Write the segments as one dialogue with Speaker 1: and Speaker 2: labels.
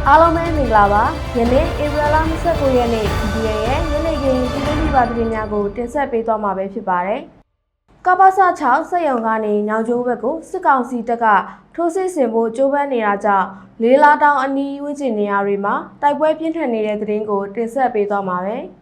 Speaker 1: အားလုံးပဲမင်္ဂလာပါယနေ့ဧပြီလ29ရက်နေ့ဒီရဲ့ညနေခင်းပြည်တွင်းပြည်ပသတင်းများကိုတင်ဆက်ပေးသွားမှာပဲဖြစ်ပါတယ်ကပ္ပစ6စက်ရုံကနေညောင်ကျိုးဘက်ကိုစစ်ကောင်စီတပ်ကထိုးစစ်ဆင်ဖို့ကြိုးပမ်းနေတာကြောင့်လေးလာတောင်အနီးဝန်းကျင်နေရာတွေမှာတိုက်ပွဲပြင်းထန်နေတဲ့သတင်းကိုတင်ဆက်ပေးသွားမှာပဲ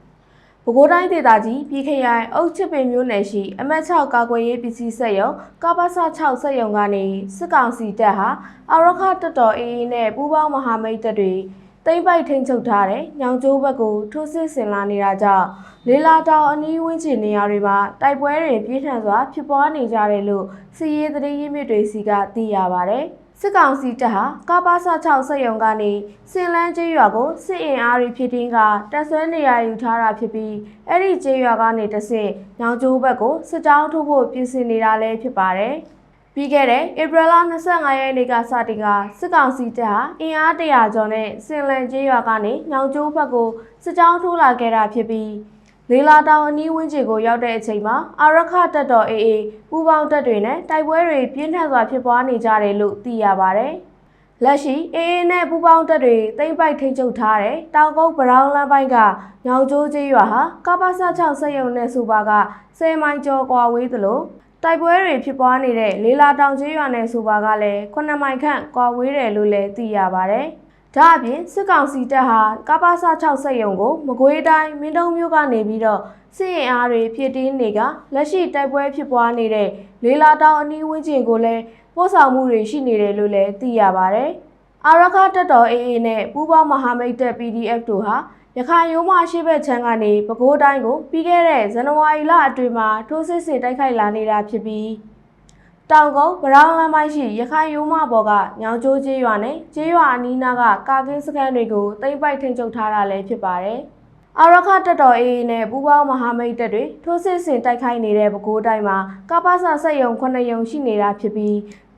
Speaker 1: ပဲခူးတိုင်းဒေသကြီးပြည်ခရိုင်အုတ်ချစ်ပင်မြို့နယ်ရှိအမှတ်6ကာကွယ်ရေးပစ္စည်းစက်ရုံကပ္ပစ6စက်ရုံကနေစစ်ကောင်စီတပ်ဟာအာရခတပ်တော် AA နဲ့ပူးပေါင်းမဟာမိတ်တပ်တွေတိမ့်ပိုက်ထိန်ချုပ်ထားတဲ့ညောင်ကျိုးဘက်ကိုထိုးစစ်ဆင်လာနေတာကြောင့်လေးလာတောင်အနီးဝန်းကျင်နေရာတွေမှာတိုက်ပွဲတွေပြင်းထန်စွာဖြစ်ပွားနေကြတယ်လို့စီရေးသတင်းရင်းမြစ်တွေစီကသိရပါတယ်စစ်ကောင်စီတပ်ဟာကပ္ပစ6စက်ရုံကနေစင်လန်းကျေးရွာကိုစစ်အင်အားတွေဖြစ်တင်းကတပ်ဆွဲနေရာယူထားတာဖြစ်ပြီးအဲ့ဒီကျေးရွာကနေတဆင့်ညောင်ကျိုးဘက်ကိုစစ်ကြောင်းထိုးဖို့ပြင်ဆင်နေတာလည်းဖြစ်ပါတယ်ပြီးခဲ့တဲ့ဧပြီလ25ရက်နေ့ကစတင်ကစစ်ကောင်စီတပ်ဟာအင်အား100ကျော်နဲ့စင်လန်းကျေးရွာကနေညောင်ကျိုးဘက်ကိုစစ်ကြောင်းထိုးလာခဲ့တာဖြစ်ပြီးလေးလာတောင်အနီးဝန်းကျင်ကိုရောက်တဲ့အချိန်မှာအာရခတပ်တော် AA ပူးပေါင်းတပ်တွေနဲ့တိုက်ပွဲတွေပြင်းထန်စွာဖြစ်ပွားနေကြတယ်လို့သိရပါတယ်။လက်ရှိ AA နဲ့ပူးပေါင်းတပ်တွေတိမ့်ပိုက်ထိန်းချုပ်ထားတဲ့တောင်ကုန်းဗရောင်းလမ်းပိုင်းကညောင်ကျိုးကျေးရွာဟာကပ္ပစ6စက်ရုံနဲ့ဆိုပါက10မိုင်ကျော်ကွာဝေးသလိုတိုက်ပွဲတွေဖြစ်ပွားနေတဲ့လေးလာတောင်ကျေးရွာနဲ့ဆိုပါကလည်း9မိုင်ခန့်ကွာဝေးတယ်လို့လည်းသိရပါတယ်။ဒါအပြင်စစ်ကောင်စီတပ်ဟာကပ္ပစ6စက်ရုံကိုမကွေးတိုင်းမင်းတုံမြို့ကနေပြီးတော့စစ်ရင်အားတွေဖြစ်တင်းနေကလက်ရှိတိုက်ပွဲဖြစ်ပွားနေတဲ့လေးလာတောင်အနီးဝန်းကျင်ကိုလည်းပို့ဆောင်မှုတွေရှိနေတယ်လို့လည်းသိရပါတယ်။အာရခတပ်တော် AA နဲ့ပူးပေါင်းမဟာမိတ်တပ် PDF တို့ဟာရခိုင်ရိုးမရှိဘက်ချမ်းကနေပဲခူးတိုင်းကိုပြီးခဲ့တဲ့ဇန်နဝါရီလအတွင်းမှာထိုးစစ်ဆင်တိုက်ခိုက်လာနေတာဖြစ်ပြီးတောင်ကုန်းဗရောင်းလမ်းပိုင်းရှိရခိုင်ရိုးမဘော်ကညောင်ကျိုးကျေးရွာနဲ့ကျေးရွာအနီးနားကကာကင်းစခန်းတွေကိုတိမ့်ပိုက်ထိန်းချုပ်ထားတာလည်းဖြစ်ပါတယ်။အာရခတပ်တော် AA နဲ့ပူးပေါင်းမဟာမိတ်တပ်တွေထိုးစစ်ဆင်တိုက်ခိုက်နေတဲ့ပဲခူးတိုင်းမှာကပ္ပစစက်ရုံ9ရုံရှိနေတာဖြစ်ပြီး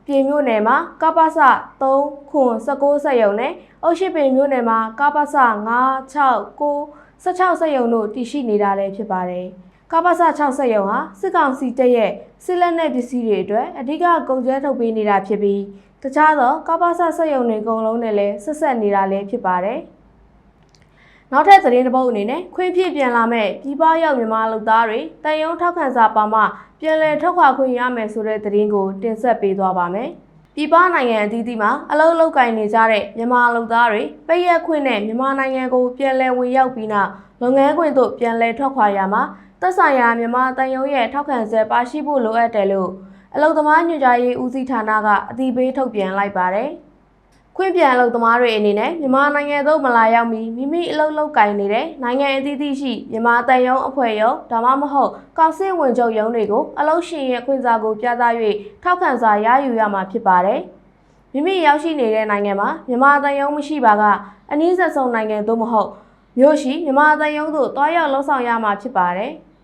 Speaker 1: ပြည်မြို့နယ်မှာကပ္ပစ3ခွန်19စက်ရုံနဲ့အုတ်ရှိပင်မြို့နယ်မှာကပ္ပစ9 6 9 16စက်ရုံတို့တည်ရှိနေတာလည်းဖြစ်ပါတယ်။ကပ္ပစ6စက်ရုံဟာစစ်ကောင်စီတပ်ရဲ့စစ်လက်နက်ပစ္စည်းတွေအတွက်အဓိကကုန်ကျထုတ်ပေးနေတာဖြစ်ပြီးတခြားသောကပ္ပစစက်ရုံတွေအကုန်လုံးနဲ့လည်းဆက်ဆက်နေတာလည်းဖြစ်ပါတယ်။နောက်ထပ်သတင်းတစ်ပုဒ်အနေနဲ့ခွင့်ပြပြန်လာမဲ့ပြည်ပရောက်မြန်မာလူသားတွေတန်ယုံထောက်ခံစာပါမှပြန်လည်ထုတ်ခွာခွင့်ရမယ်ဆိုတဲ့သတင်းကိုတင်ဆက်ပေးသွားပါမယ်။ပြည်ပနိုင်ငံအသီးသီးမှာအလုပ်လုပ်ကိုင်နေကြတဲ့မြန်မာလူသားတွေပိတ်ရက်ခွင့်နဲ့မြန်မာနိုင်ငံကိုပြန်လည်ဝင်ရောက်ပြီးနောက်လုပ်ငန်းခွင်သို့ပြန်လည်ထွက်ခွာရမှာသက်ဆိုင်ရာမြန်မာတန်ယုံရဲ့ထောက်ခံချက်ပါရှိဖို့လိုအပ်တယ်လို့အလုပ်သမားညွှန်ကြားရေးဦးစီးဌာနကအသိပေးထုတ်ပြန်လိုက်ပါတယ်။ခွင့်ပြန်အလုပ်သမားတွေအနေနဲ့မြန်မာနိုင်ငံသို့မလာရောက်မီမိမိအလုပ်လုပ်ကိုင်နေတဲ့နိုင်ငံအသီးသီးရှိမြန်မာတန်ယုံအဖွဲ့ရုံးဒါမှမဟုတ်ကောင်စစ်ဝင်ချုပ်ရုံးတွေကိုအလုပ်ရှင်ရဲ့ခွင့်စာကိုပြသ၍ထောက်ခံစာရယူရမှာဖြစ်ပါတယ်။မိမိရောက်ရှိနေတဲ့နိုင်ငံမှာမြန်မာတန်ယုံမရှိပါကအနည်းဆက်ဆုံးနိုင်ငံသို့မဟုတ်မြို့ရှိမြန်မာတန်ယုံသို့တွားရောက်လှုပ်ဆောင်ရမှာဖြစ်ပါတယ်။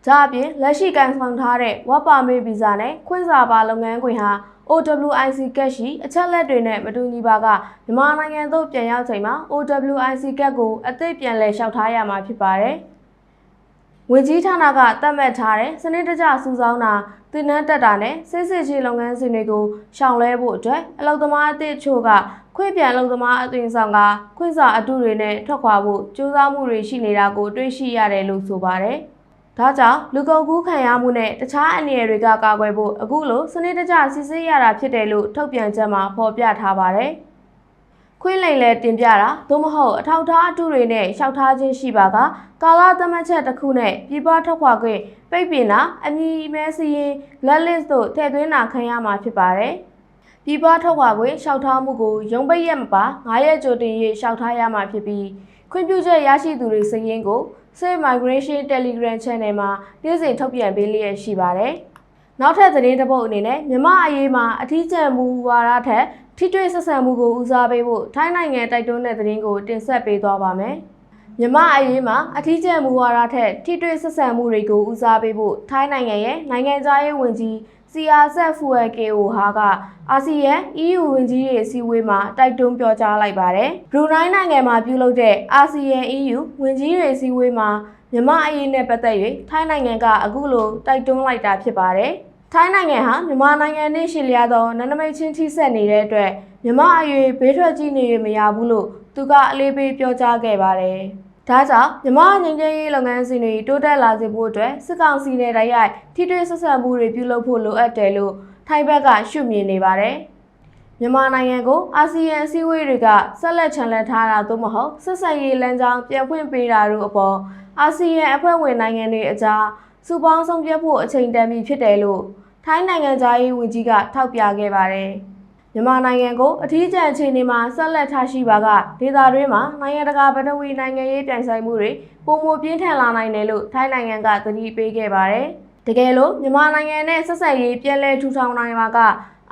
Speaker 1: ဒါအပြင်လက်ရှိကန်ဆောင်ထားတဲ့ဝက်ပါမေဗီဇာနဲ့ခွင့်စာပါလုပ်ငန်းခွင်ဟာ OWIC ကတ်ရှိအချက်လက်တွေနဲ့မတူညီပါကမြန်မာနိုင်ငံသို့ပြန်ရောက်ချိန်မှာ OWIC ကတ်ကိုအသစ်ပြန်လည်လျှောက်ထားရမှာဖြစ်ပါတယ်။ဝင်ကြီးဌာနကသတ်မှတ်ထားတဲ့စနစ်တကျစုဆောင်းတာသင်တန်းတက်တာနဲ့စစ်စစ်ချင်းလုပ်ငန်းစဉ်တွေကိုရှောင်လဲဖို့အတွက်အလုပ်သမားအသစ်ချို့ကခွင့်ပြန်အလုပ်သမားအသွင်ဆောင်ကခွင့်စာအတုတွေနဲ့ထွက်ခွာဖို့ကြိုးစားမှုတွေရှိနေတာကိုတွေ့ရှိရတယ်လို့ဆိုပါတယ်။ဒါကြောင့်လူကုန်ကူးခံရမှုနဲ့တခြားအန္တရာယ်တွေကကာကွယ်ဖို့အခုလိုစနစ်တကျစစ်ဆေးရတာဖြစ်တယ်လို့ထုတ်ပြန်ချက်မှာဖော်ပြထားပါတယ်။ခွင့်လိမ်လဲတင်ပြတာသို့မဟုတ်အထောက်ထားအတုတွေနဲ့လျှောက်ထားခြင်းရှိပါကကာလသတ်မှတ်ချက်တစ်ခုနဲ့ပြည်ပထွက်ခွာခွင့်ပိတ်ပင်တာအမည်မဲစည်းရင် blacklist တို့ထည့်သွင်းတာခံရမှာဖြစ်ပါတယ်။ပြည်ပထွက်ခွာခွင့်လျှောက်ထားမှုကိုရုံးပိတ်ရက်မပါ9ရက်ကြိုတင်၍လျှောက်ထားရမှာဖြစ်ပြီးခွင့်ပြုချက်ရရှိသူတွေစာရင်းကို Safe Migration Telegram Channel မှာနေ့စဉ်ထုတ်ပြန်ပေးလျက်ရှိပါတယ်။နောက်ထပ်သတင်းတစ်ပုဒ်အနေနဲ့မြန်မာအရေးမှာအထီးကျန်မှုဝါဒထက်ထိတွေ့ဆက်ဆံမှုကိုဦးစားပေးဖို့ထိုင်းနိုင်ငံတိုက်တွန်းတဲ့သတင်းကိုတင်ဆက်ပေးသွားပါမယ်။မြန်မာအရေးမှာအထီးကျန်မှုဝါဒထက်ထိတွေ့ဆက်ဆံမှုတွေကိုဦးစားပေးဖို့ထိုင်းနိုင်ငံရဲ့နိုင်ငံခြားရေးဝန်ကြီးCRZ FULKO ဟာကအာဆီယံ EU ဝန်ကြီးတွေအစည်းအဝေးမှာတိုက်တွန်းပြောကြားလိုက်ပါတယ်။ဘရူနိုင်းနိုင်ငံမှာပြုလုပ်တဲ့အာဆီယံ EU ဝန်ကြီးတွေအစည်းအဝေးမှာမြန်မာအရေးနဲ့ပတ်သက်၍ထိုင်းနိုင်ငံကအခုလိုတိုက်တွန်းလိုက်တာဖြစ်ပါတယ်။ထိုင်းနိုင်ငံဟာမြန်မာနိုင်ငံနဲ့ရှေ့လျားသောနယ်နိမိတ်ချင်းထိစပ်နေတဲ့အတွက်မြန်မာအရေးဘေးထွက်ကြီးနေရမရဘူးလို့ သူကအလေးပေးပြောကြားခဲ့ပါတယ်။ဒါကြောင့်မြန်မာငြိမ်းချမ်းရေးလုပ်ငန်းစဉ်တွေတိုးတက်လာစေဖို့အတွက်စစ်ကောင်စီနဲ့တိုက်ရိုက်ထိတွေ့ဆက်ဆံမှုတွေပြုလုပ်ဖို့လိုအပ်တယ်လို့ထိုင်းဘက်ကရှုမြင်နေပါတယ်။မြန်မာနိုင်ငံကိုအာဆီယံအစည်းအဝေးတွေကဆက်လက်ချန်လှပ်ထားတာသို့မဟုတ်ဆက်ဆံရေးလမ်းကြောင်းပြန်ဖွင့်ပေးတာတို့အပေါ်အာဆီယံအဖွဲ့ဝင်နိုင်ငံတွေအကြားစုပေါင်းဆောင်ရွက်ဖို့အချိန်တန်ပြီဖြစ်တယ်လို့ထိုင်းနိုင်ငံသားရေးဝန်ကြီးကထောက်ပြခဲ့ပါတယ်။မြန်မာနိုင်ငံကိုအထီးကျန်အခြေအနေမှာဆက်လက်ထားရှိပါကဒေသတွင်းမှာနိုင်ငံတကာပထဝီနိုင်ငံရေးပြိုင်ဆိုင်မှုတွေပုံမပြင်းထန်လာနိုင်တယ်လို့ထိုင်းနိုင်ငံကသတိပေးခဲ့ပါတယ်။တကယ်လို့မြန်မာနိုင်ငံနဲ့ဆက်ဆံရေးပြန်လည်ထူထောင်နိုင်ပါက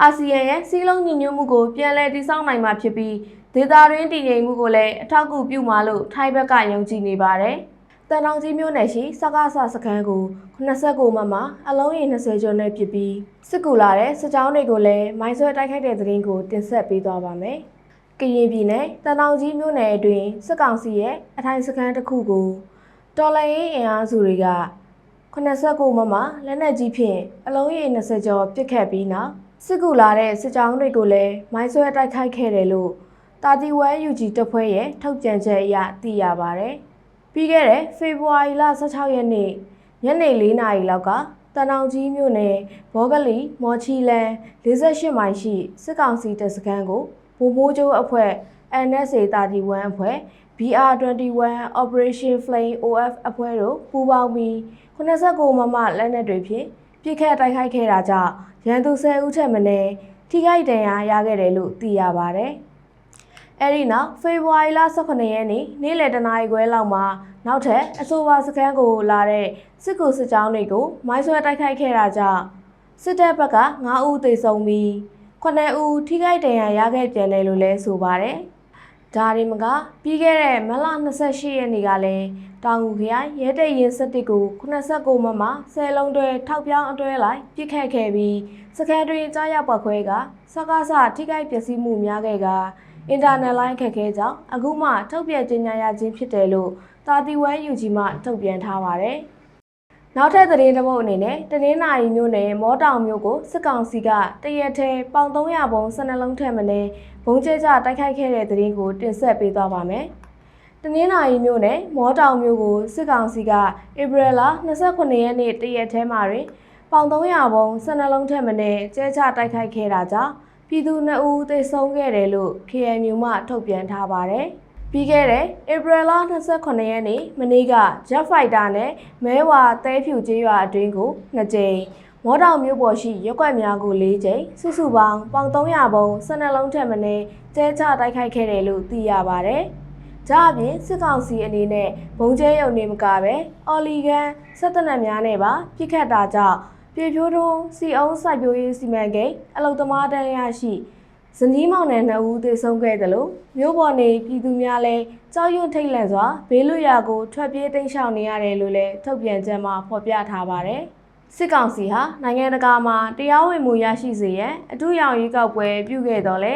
Speaker 1: အာဆီယံရဲ့စီးလုံးညီညွတ်မှုကိုပြန်လည်တည်ဆောက်နိုင်မှာဖြစ်ပြီးဒေသတွင်းတည်ငြိမ်မှုကိုလည်းအထောက်အကူပြုမှာလို့ထိုင်းဘက်ကယုံကြည်နေပါတယ်။တန်တောင်ကြီးမြို့နယ်ရှိစကားဆစခန်းကို89မမအလုံးရေ20ကျော်နဲ့ဖြစ်ပြီးစစ်ကူလာတဲ့စစ်ကြောင်းတွေကိုလည်းမိုင်းဆွဲတိုက်ခိုက်တဲ့သတင်းကိုတင်ဆက်ပေးသွားပါမယ်။ကရင်ပြည်နယ်တန်တောင်ကြီးမြို့နယ်အတွင်းစစ်ကောင်စီရဲ့အထိုင်စခန်းတစ်ခုကိုတော်လှန်ရေးအင်အားစုတွေက89မမလက်နက်ကြီးဖြင့်အလုံးရေ20ကျော်ပစ်ခတ်ပြီးနောက်စစ်ကူလာတဲ့စစ်ကြောင်းတွေကိုလည်းမိုင်းဆွဲတိုက်ခိုက်ခဲ့တယ်လို့တာတီဝဲ UG တပ်ဖွဲ့ရဲ့ထုတ်ပြန်ချက်အရသိရပါတယ်။ပြီးခဲ့တဲ့ဖေဖော်ဝါရီလ16ရက်နေ့ညနေ4နာရီလောက်ကတန်တောင်ကြီးမြို့နယ်ဘောဂလီမော်ချီလန်48မိုင်ရှိစစ်ကောင်စီတပ်စခန်းကိုဗိုလ်မှူးချုပ်အဖွဲ့ NSA 31အဖွဲ့ BR21 Operation Flame OF အဖွဲ့တို့ပူးပေါင်းပြီး89မမလက်နက်တွေဖြင့်ပစ်ခတ်တိုက်ခိုက်ခဲ့တာကြောင့်ရန်သူ10ဦးထက်မနည်းထိခိုက်ဒဏ်ရာရခဲ့တယ်လို့သိရပါတယ်။အဲဒီနောက်ဖေဖော်ဝါရီလ18ရက်နေ့လယ်တနာရီခွဲလောက်မှာနောက်ထပ်အဆိုပါစခန်းကိုလာတဲ့စစ်ကူစစ်ကြောင်းတွေကိုမိုင်းဆွဲတိုက်ခိုက်ခဲ့တာကြောင့်စစ်တပ်ဘက်က9ဦးသေဆုံးပြီး9ဦးထိခိုက်ဒဏ်ရာရခဲ့ပြန်တယ်လို့လည်းဆိုပါတယ်။ဒါဒီမကပြီးခဲ့တဲ့မတ်လ28ရက်နေ့ကလည်းတောင်ငူခရိုင်ရဲတပ်ရင်း7ကို89မမ10လုံးတွဲထောက်ပြောင်းအတွဲလိုက်ပြစ်ခတ်ခဲ့ပြီးစခန်းတွင်ကြားရောက်ပွက်ခွဲကစကားစထိခိုက်ပျက်စီးမှုများခဲ့ကအင်တာနက်လိုင်းခက်ခဲကြောင်းအခုမှထုတ်ပြန်ကြေညာရခြင်းဖြစ်တယ်လို့တာတီဝဲ UG မှထုတ်ပြန်ထားပါတယ်။နောက်ထပ်သတင်းတစ်ပုဒ်အနေနဲ့တနင်္လာရီမြို့နယ်မောတောင်မြို့ကိုစစ်ကောင်စီကတရက်ထဲပေါင်300ဘုံ12လုံးထက်မနည်းဘုံကျဲကျတိုက်ခိုက်ခဲ့တဲ့သတင်းကိုတင်ဆက်ပေးသွားပါမယ်။တနင်္လာရီမြို့နယ်မောတောင်မြို့ကိုစစ်ကောင်စီကဧပြီလ29ရက်နေ့တရက်ထဲမှာတွင်ပေါင်300ဘုံ12လုံးထက်မနည်းကျဲကျတိုက်ခိုက်ခဲ့တာကြောင့်ပြည်သူ2ဦးသေဆုံးခဲ့တယ်လို့ KNU မှထုတ်ပြန်ထားပါတယ်။ပြီးခဲ့တဲ့ဧပြီလ29ရက်နေ့မနေ့က Jet Fighter နဲ့မဲဝါသဲဖြူကျေးရွာအတွင်းကို2ကြိမ်မောတောင်မြို့ပေါ်ရှိရက်ကွက်များကို4ကြိမ်စုစုပေါင်းပေါင်300ဘုံ12လုံးထက်မနည်းကျဲချတိုက်ခိုက်ခဲ့တယ်လို့သိရပါတယ်။ဒါအပြင်စစ်ကောင်စီအနေနဲ့ဘုံကျဲရုံနေမကပဲအော်လီဂန်စစ်တပ်နက်များနဲ့ပါပြစ်ခတ်တာကြောင့်ပြေဖြိုးတွန်းစီအုံးစိုက်ပျိုးရေးစီမံကိန်းအလုံသမားတန်းရရှိဇနီးမောင်နှံ2ဦးသေဆုံးခဲ့တယ်လို့မြို့ပေါ်နေပြည်သူများလည်းကြောက်ရွံ့ထိတ်လန့်စွာဘေးလွတ်ရာကိုထွက်ပြေးတိမ်းရှောင်နေရတယ်လို့လည်းထုတ်ပြန်ချက်မှာဖော်ပြထားပါတယ်။စစ်ကောင်စီဟာနိုင်ငံတကာမှာတရားဝင်မှုရရှိစေရန်အထူးရောင်ရွေးကောက်ပွဲပြုခဲ့တော်လဲ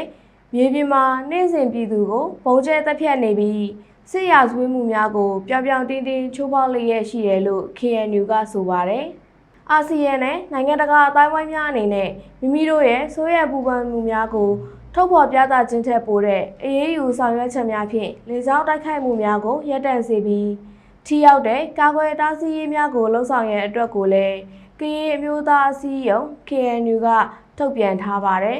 Speaker 1: မြေပြင်မှာနေ့စဉ်ပြည်သူကိုပုံကျဲတက်ဖြတ်နေပြီးစစ်ရာဇဝတ်မှုများကိုပြောင်ပြောင်တင်းတင်းချိုးဖောက်လျက်ရှိတယ်လို့ KNU ကဆိုပါတယ်။အာဆီယံနဲ့နိုင်ငံတကာအတိုင်းအဝိုင်းများအနေနဲ့မိမိတို့ရဲ့ဆိုရပူပန်မှုများကိုထုတ်ဖော်ပြသခြင်းထက်ပိုတဲ့အရေးယူဆောင်ရွက်ချက်များဖြင့်လေကြောင်းတိုက်ခိုက်မှုများကိုရပ်တန့်စေပြီးထိရောက်တဲ့ကာကွယ်တားဆီးရေးများကိုလှုံ့ဆော်ရန်အတွက်ကိုလည်းကရင်အမျိုးသားအစည်းအရုံး KNU ကထုတ်ပြန်ထားပါတယ်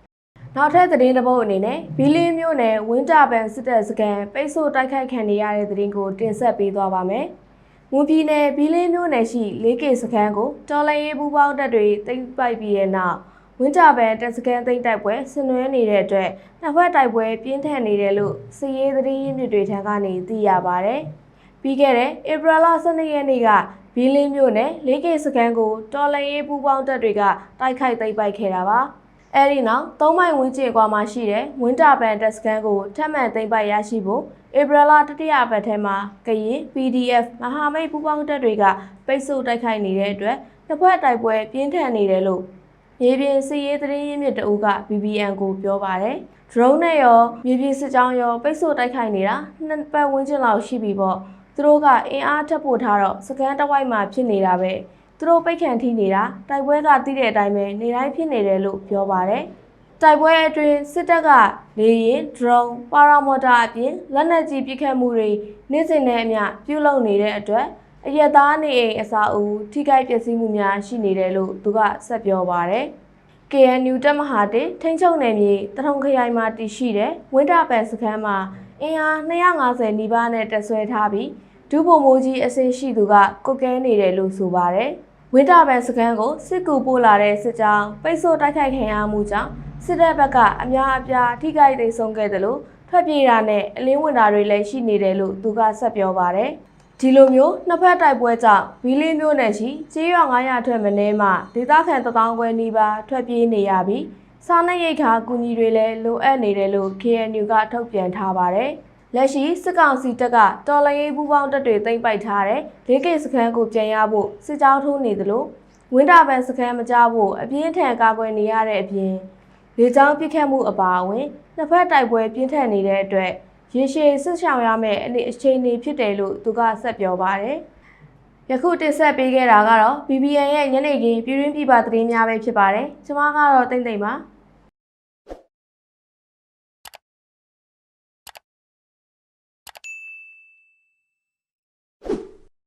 Speaker 1: ။နောက်ထပ်သတင်းတစ်ပုဒ်အနေနဲ့ဘီလင်းမြို့နယ်ဝင်းတာပန်စစ်တပ်စခန်းပိတ်ဆို့တိုက်ခိုက်ခံရတဲ့သတင်းကိုတင်ဆက်ပေးသွားပါမယ်။မွန်ပြည်နယ်ဘီလင်းမြို့နယ်ရှိ 4K စခန်းကိုတော်လှန်ရေးပူးပေါင်းတပ်တွေသိမ်းပိုက်ပြီးတဲ့နောက်ဝင်းတာပန်တပ်စခန်းသိမ်းတိုက်ပွဲဆင်နွှဲနေတဲ့အတွက်နှစ်ဖက်တိုက်ပွဲပြင်းထန်နေတယ်လို့စစ်ရေးသတင်းရင်းမြစ်တွေထံကနေသိရပါတယ်။ပြီးခဲ့တဲ့ဧပြီလ12ရက်နေ့ကဘီလင်းမြို့နယ် 4K စခန်းကိုတော်လှန်ရေးပူးပေါင်းတပ်တွေကတိုက်ခိုက်သိမ်းပိုက်ခဲ့တာပါ။အဲဒီနောက်3မိုင်ဝန်းကျင်ကွာမှာရှိတဲ့ဝင်းတာပန်တပ်စခန်းကိုထပ်မံသိမ်းပိုက်ရရှိဖို့ဧပြီလတတိယပတ်ထဲမှာကရင် PDF မဟာမိတ်ပူးပေါင်းတပ်တွေကပိတ်ဆို့တိုက်ခိုက်နေတဲ့အတွက်တစ်ဖက်တိုက်ပွဲပြင်းထန်နေတယ်လို့မြေပြင်စစ်ရေးသတင်းရင်းမြစ်တအုပ်က BBN ကိုပြောပါတယ်။ drone နဲ့ရောမြေပြင်စစ်ကြောင်းရောပိတ်ဆို့တိုက်ခိုက်နေတာနှစ်ပတ်ဝန်းကျင်လောက်ရှိပြီပေါ့။သူတို့ကအင်အားထပ်ပို့ထားတော့စကန်တစ်ဝိုက်မှာဖြစ်နေတာပဲ။သူတို့ပိတ်ခံထိနေတာတိုက်ပွဲကတည်တဲ့အတိုင်းပဲနေတိုင်းဖြစ်နေတယ်လို့ပြောပါတယ်။ တိုက်ပွဲအတွင်းစစ်တပ်ကလေယာဉ်ဒရုန်းပါရာမော်တာအပြင်လက်နက်ကြီးပစ်ခတ်မှုတွေနေ့စဉ်နဲ့အမျှပြုလုပ်နေတဲ့အတွက်အရက်သားနေအိမ်အဆောက်အဦထိခိုက်ပျက်စီးမှုများရှိနေတယ်လို့သူကဆက်ပြောပါတယ်။ KNU တပ်မဟာ1ထိန်းချုပ်နယ်မြေတထုံခရိုင်မှာတည်ရှိတဲ့ဝင်းတာပန်စခန်းမှာအင်အား250နီးပါးနဲ့တပ်ဆွဲထားပြီးဒုဗိုလ်မှူးကြီးအဆင့်ရှိသူကကွပ်ကဲနေတယ်လို့ဆိုပါတယ်။ဝင်းတာပန်စခန်းကိုစစ်ကူပို့လာတဲ့စစ်ကြောင်းပိတ်ဆို့တိုက်ခိုက်ခံရမှုကြောင့်စစ်တပ်ဘက်ကအများအပြားထိခိုက်ဒေဆုံးခဲ့တယ်လို့ထွက်ပြေးတာနဲ့အလင်းဝင်တာတွေလည်းရှိနေတယ်လို့သူကဆက်ပြောပါတယ်။ဒီလိုမျိုးနှစ်ဖက်တိုက်ပွဲကြောင့်ဘီလင်းမျိုးနယ်ရှိကျေးရွာ900ထွက်မင်းနဲ့မှဒေသခံ1000ခွဲနီးပါးထွက်ပြေးနေရပြီးစားနပ်ရိက္ခာကူညီတွေလည်းလိုအပ်နေတယ်လို့ KNU ကထုတ်ပြန်ထားပါတယ်။လက်ရှိစစ်ကောင်စီတပ်ကတော်လှန်ရေးပူးပေါင်းတပ်တွေသိမ်းပိုက်ထားတဲ့ဒေကိစခန်းကိုပြန်ရဖို့စစ်ကြောင်းထိုးနေသလိုဝင်းတာပန်စခန်းမကြဖို့အပြင်းထန်ကာကွယ်နေရတဲ့အပြင်လေကြောင်းပစ်ခတ်မှုအပါအဝင်နှစ်ဖက်တိုက်ပွဲပြင်းထန်နေတဲ့အတွက်ရေရှည်စစ်ဆောင်ရမယ့်အခြေအနေဖြစ်တယ်လို့သူကဆက်ပြောပါတယ်။ယခုတင်ဆက်ပေးခဲ့တာကတော့ BBN ရဲ့ညနေခင်းပြည်တွင်းပြည်ပသတင်းများပဲဖြစ်ပါတယ်။ကျွန်မကတော့တိမ့်ပါ